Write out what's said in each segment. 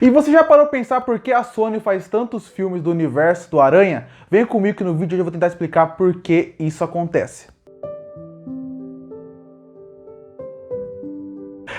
E você já parou pra pensar por que a Sony faz tantos filmes do universo do Aranha? Vem comigo que no vídeo eu vou tentar explicar por que isso acontece.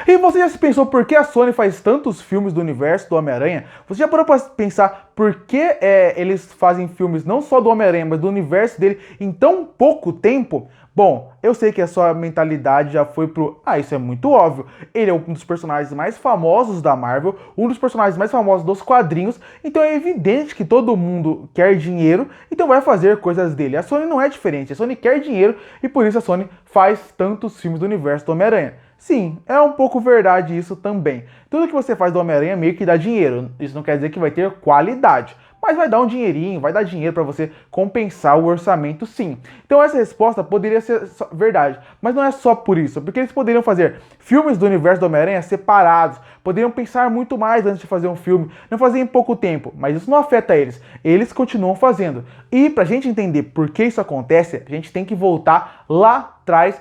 E você já se pensou por que a Sony faz tantos filmes do universo do Homem-Aranha? Você já parou pra pensar por que eles fazem filmes não só do Homem-Aranha, mas do universo dele em tão pouco tempo? Bom, eu sei que a sua mentalidade já foi pro... isso é muito óbvio. Ele é um dos personagens mais famosos da Marvel, um dos personagens mais famosos dos quadrinhos, então é evidente que todo mundo quer dinheiro, então vai fazer coisas dele. A Sony não é diferente, a Sony quer dinheiro e por isso a Sony faz tantos filmes do universo do Homem-Aranha. Sim, é um pouco verdade isso também. Tudo que você faz do Homem-Aranha meio que dá dinheiro. Isso não quer dizer que vai ter qualidade, mas vai dar um dinheirinho, vai dar dinheiro para você compensar o orçamento, sim. Então essa resposta poderia ser verdade, mas não é só por isso, porque eles poderiam fazer filmes do universo do Homem-Aranha separados, poderiam pensar muito mais antes de fazer um filme, não fazer em pouco tempo, mas isso não afeta eles, eles continuam fazendo. E pra gente entender por que isso acontece, a gente tem que voltar lá atrás,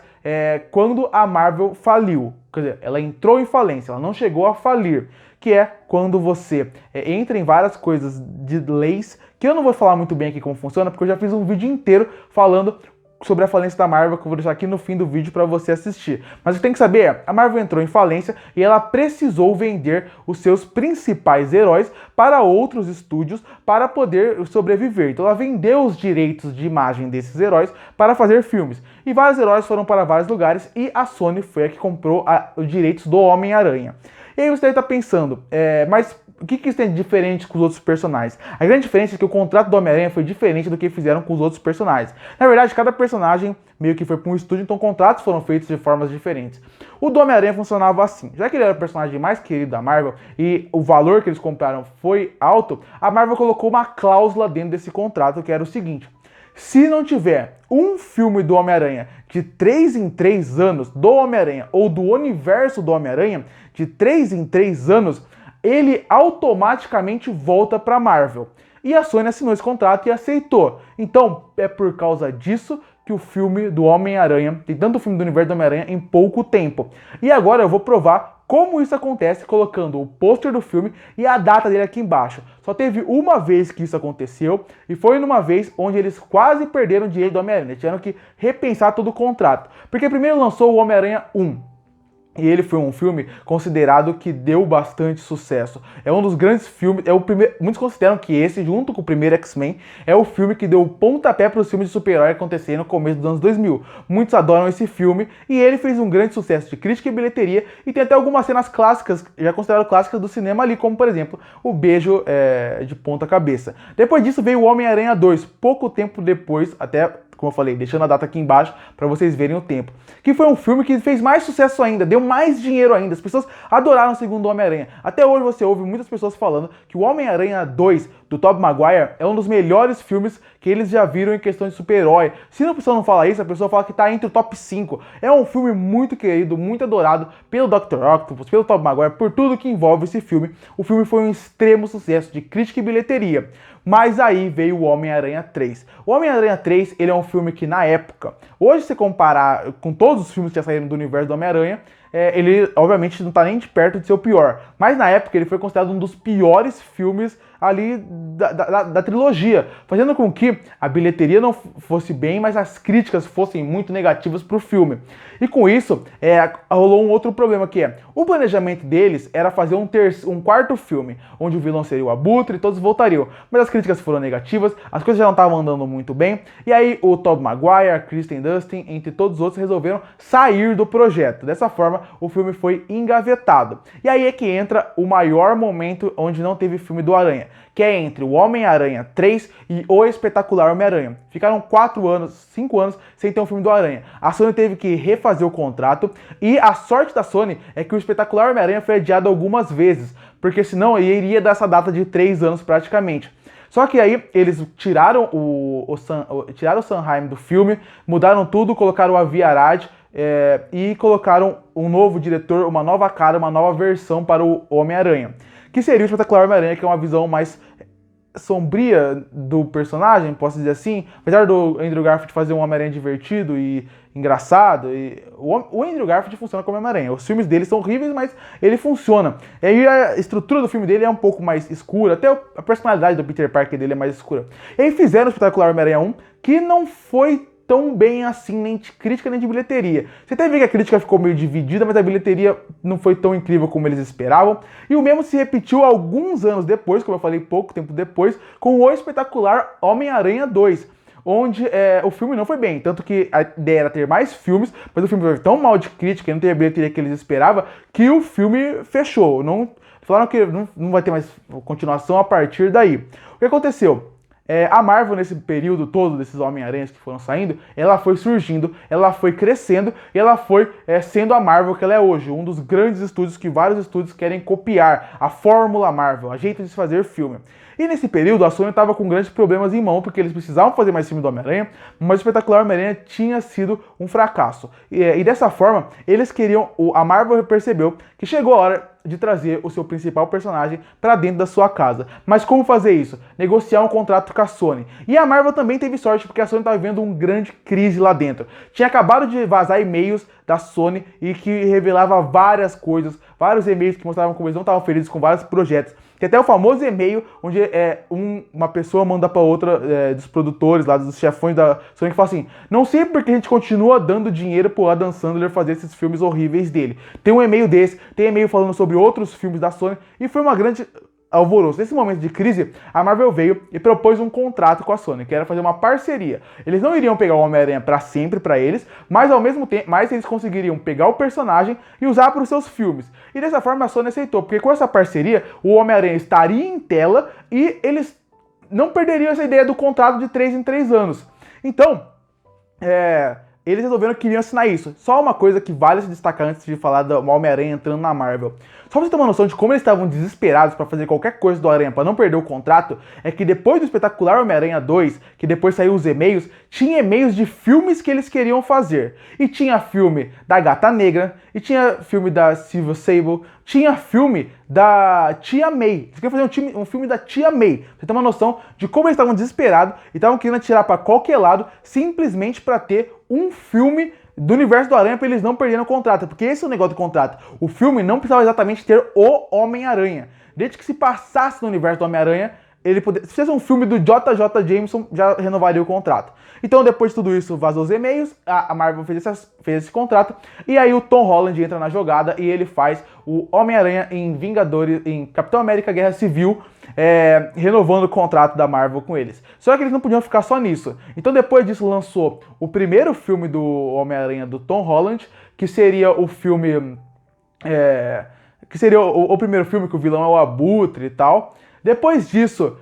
quando a Marvel faliu. Quer dizer, ela entrou em falência, ela não chegou a falir, que é quando você entra em várias coisas de leis, que eu não vou falar muito bem aqui como funciona, porque eu já fiz um vídeo inteiro falando sobre a falência da Marvel, que eu vou deixar aqui no fim do vídeo para você assistir. Mas o que tem que saber é, a Marvel entrou em falência e ela precisou vender os seus principais heróis para outros estúdios para poder sobreviver. Então ela vendeu os direitos de imagem desses heróis para fazer filmes. E vários heróis foram para vários lugares e a Sony foi a que comprou os direitos do Homem-Aranha. E aí você deve estar pensando, mas o que isso tem de diferente com os outros personagens? A grande diferença é que o contrato do Homem-Aranha foi diferente do que fizeram com os outros personagens. Na verdade, cada personagem meio que foi para um estúdio, então contratos foram feitos de formas diferentes. O do Homem-Aranha funcionava assim. Já que ele era o personagem mais querido da Marvel e o valor que eles compraram foi alto, a Marvel colocou uma cláusula dentro desse contrato que era o seguinte: se não tiver um filme do Homem-Aranha de 3 em 3 anos do Homem-Aranha ou do universo do Homem-Aranha de 3 em 3 anos, ele automaticamente volta para a Marvel. E a Sony assinou esse contrato e aceitou. Então, é por causa disso que o filme do Homem-Aranha, tem tanto filme do universo do Homem-Aranha em pouco tempo. E agora eu vou provar como isso acontece colocando o pôster do filme e a data dele aqui embaixo. Só teve uma vez que isso aconteceu e foi numa vez onde eles quase perderam o direito do Homem-Aranha. Tiveram que repensar todo o contrato. Porque primeiro lançou o Homem-Aranha 1. E ele foi um filme considerado que deu bastante sucesso. É um dos grandes filmes, é o primeiro, muitos consideram que esse, junto com o primeiro X-Men, é o filme que deu o pontapé para os filmes de super-herói acontecerem no começo dos anos 2000. Muitos adoram esse filme e ele fez um grande sucesso de crítica e bilheteria e tem até algumas cenas clássicas, já consideradas clássicas do cinema ali, como por exemplo, o beijo de ponta cabeça. Depois disso veio o Homem-Aranha 2, pouco tempo depois, até como eu falei, deixando a data aqui embaixo para vocês verem o tempo. Que foi um filme que fez mais sucesso ainda, deu mais dinheiro ainda. As pessoas adoraram o segundo Homem-Aranha. Até hoje você ouve muitas pessoas falando que o Homem-Aranha 2 do Tobey Maguire é um dos melhores filmes que eles já viram em questão de super-herói. Se a pessoa não fala isso, a pessoa fala que tá entre o top 5. É um filme muito querido, muito adorado pelo Dr. Octopus, pelo Tobey Maguire, por tudo que envolve esse filme. O filme foi um extremo sucesso de crítica e bilheteria. Mas aí veio o Homem-Aranha 3. O Homem-Aranha 3, ele é um filme que na época, hoje se comparar com todos os filmes que já saíram do universo do Homem-Aranha, ele obviamente não tá nem de perto de ser o pior. Mas na época ele foi considerado um dos piores filmes ali da trilogia, fazendo com que a bilheteria não fosse bem, mas as críticas fossem muito negativas pro filme. E com isso, rolou um outro problema que o planejamento deles era fazer um quarto filme, onde o vilão seria o Abutre e todos voltariam. Mas as críticas foram negativas, as coisas já não estavam andando muito bem, e aí o Tobey Maguire, a Kristen Dunst, entre todos os outros, resolveram sair do projeto. Dessa forma, o filme foi engavetado. E aí é que entra o maior momento onde não teve filme do Aranha, que é entre o Homem-Aranha 3 e o Espetacular Homem-Aranha. Ficaram 5 anos sem ter um filme do Aranha. A Sony teve que refazer o contrato e a sorte da Sony é que o Espetacular Homem-Aranha foi adiado algumas vezes, porque senão iria dar essa data de 3 anos praticamente. Só que aí eles tiraram o Sanheim do filme, mudaram tudo, colocaram o Avi Arad e colocaram um novo diretor, uma nova cara, uma nova versão para o Homem-Aranha, que seria o Espetacular Homem-Aranha, que é uma visão mais sombria do personagem, posso dizer assim, apesar do Andrew Garfield fazer um Homem-Aranha divertido e engraçado, o Andrew Garfield funciona como Homem-Aranha. Os filmes dele são horríveis, mas ele funciona. E aí a estrutura do filme dele é um pouco mais escura, até a personalidade do Peter Parker dele é mais escura. E aí fizeram o Espetacular Homem-Aranha 1, que não foi tão bem assim, nem de crítica nem de bilheteria. Você até vê que a crítica ficou meio dividida, mas a bilheteria não foi tão incrível como eles esperavam. E o mesmo se repetiu alguns anos depois, como eu falei, pouco tempo depois, com o Espetacular Homem-Aranha 2, onde o filme não foi bem. Tanto que a ideia era ter mais filmes, mas o filme foi tão mal de crítica e não teve a bilheteria que eles esperavam, que o filme fechou. Falaram que não vai ter mais continuação a partir daí. O que aconteceu? A Marvel, nesse período todo desses Homem-Aranhas que foram saindo, ela foi surgindo, ela foi crescendo e ela foi sendo a Marvel que ela é hoje. Um dos grandes estúdios que vários estúdios querem copiar. A fórmula Marvel, a jeito de se fazer filme. E nesse período a Sony estava com grandes problemas em mão, porque eles precisavam fazer mais filme do Homem-Aranha, mas o Espetacular Homem-Aranha tinha sido um fracasso. E dessa forma, eles queriam, a Marvel percebeu que chegou a hora de trazer o seu principal personagem para dentro da sua casa. Mas como fazer isso? Negociar um contrato com a Sony. E a Marvel também teve sorte, porque a Sony estava vivendo uma grande crise lá dentro. Tinha acabado de vazar e-mails da Sony e que revelava várias coisas, vários e-mails que mostravam como eles não estavam felizes com vários projetos. Tem até o famoso e-mail onde uma pessoa manda para outra dos produtores, lá dos chefões da Sony, que fala assim: não sei porque a gente continua dando dinheiro pro Adam Sandler fazer esses filmes horríveis dele. Tem um e-mail desse, tem e-mail falando sobre outros filmes da Sony, e foi uma grande alvoroço. Nesse momento de crise, a Marvel veio e propôs um contrato com a Sony, que era fazer uma parceria. Eles não iriam pegar o Homem-Aranha para sempre para eles, mas ao mesmo tempo, eles conseguiriam pegar o personagem e usar para os seus filmes. E dessa forma a Sony aceitou, porque com essa parceria, o Homem-Aranha estaria em tela e eles não perderiam essa ideia do contrato de 3 em 3 anos. Então, eles resolveram que iriam assinar isso. Só uma coisa que vale se destacar antes de falar do Homem-Aranha entrando na Marvel. Só pra você ter uma noção de como eles estavam desesperados para fazer qualquer coisa do Aranha para não perder o contrato, é que depois do Espetacular Homem-Aranha 2, que depois saiu os e-mails, tinha e-mails de filmes que eles queriam fazer. E tinha filme da Gata Negra, e tinha filme da Silver Sable, tinha filme da Tia May. Eles queriam fazer um filme da Tia May. Pra você ter uma noção de como eles estavam desesperados e estavam querendo atirar para qualquer lado, simplesmente para ter um filme do universo do Aranha para eles não perderem o contrato. Porque esse é o negócio do contrato. O filme não precisava exatamente ter o Homem-Aranha. Desde que se passasse no universo do Homem-Aranha, ele poderia... Se fizesse um filme do JJ Jameson, já renovaria o contrato. Então, depois de tudo isso, vazou os e-mails, a Marvel fez esse contrato, e aí o Tom Holland entra na jogada e ele faz o Homem-Aranha em Vingadores, em Capitão América Guerra Civil, renovando o contrato da Marvel com eles. Só que eles não podiam ficar só nisso. Então, depois disso, lançou o primeiro filme do Homem-Aranha do Tom Holland, que seria o filme... que seria o primeiro filme que o vilão é o Abutre e tal. Depois disso,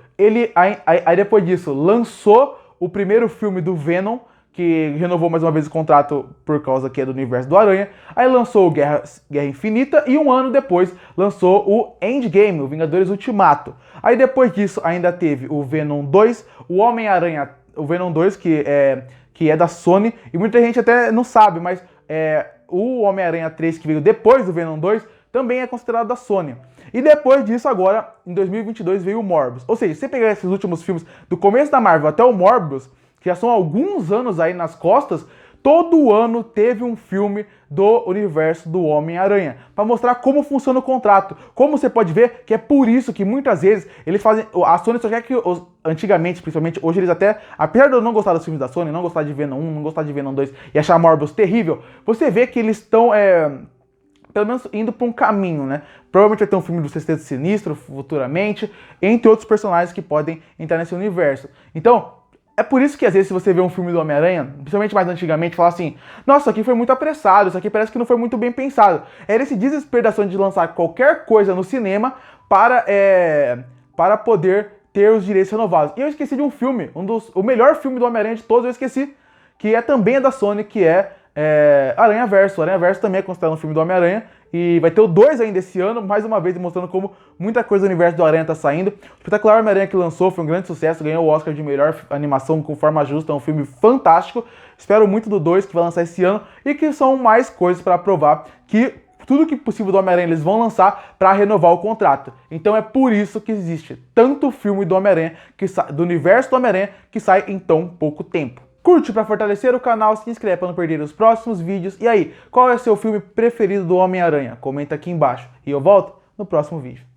depois disso, lançou o primeiro filme do Venom, que renovou mais uma vez o contrato por causa que é do universo do Aranha. Aí lançou o Guerra Infinita e um ano depois lançou o Endgame, o Vingadores Ultimato. Aí depois disso ainda teve o Venom 2, o Homem-Aranha, o Venom 2 que é da Sony, e muita gente até não sabe, mas o Homem-Aranha 3 que veio depois do Venom 2 também é considerado da Sony. E depois disso, agora, em 2022, veio o Morbius. Ou seja, se você pegar esses últimos filmes, do começo da Marvel até o Morbius, que já são alguns anos aí nas costas, todo ano teve um filme do universo do Homem-Aranha, para mostrar como funciona o contrato. Como você pode ver, que é por isso que muitas vezes eles fazem... A Sony só quer que, antigamente, principalmente, hoje eles até... Apesar de eu não gostar dos filmes da Sony, não gostar de Venom 1, não gostar de Venom 2 e achar Morbius terrível, você vê que eles estão... pelo menos indo para um caminho, né? Provavelmente vai ter um filme do Sexteto Sinistro futuramente, entre outros personagens que podem entrar nesse universo. Então, é por isso que às vezes se você vê um filme do Homem-Aranha, principalmente mais antigamente, fala assim: nossa, isso aqui foi muito apressado, isso aqui parece que não foi muito bem pensado. Era esse desespero da Sony de lançar qualquer coisa no cinema para poder ter os direitos renovados. E eu esqueci de um filme, o melhor filme do Homem-Aranha de todos eu esqueci, que também da Sony, que é Aranha Verso. Aranha Verso também é considerado um filme do Homem-Aranha. E vai ter o 2 ainda esse ano, mais uma vez mostrando como muita coisa do universo do Aranha tá saindo. O Espetacular Homem-Aranha que lançou foi um grande sucesso, ganhou o Oscar de melhor animação com forma justa, é um filme fantástico. Espero muito do 2 que vai lançar esse ano e que são mais coisas para provar que tudo que possível do Homem-Aranha eles vão lançar para renovar o contrato. Então é por isso que existe tanto filme do Homem-Aranha, do universo do Homem-Aranha, que sai em tão pouco tempo. Curte para fortalecer o canal, se inscreve para não perder os próximos vídeos. E aí, qual é o seu filme preferido do Homem-Aranha? Comenta aqui embaixo. E eu volto no próximo vídeo.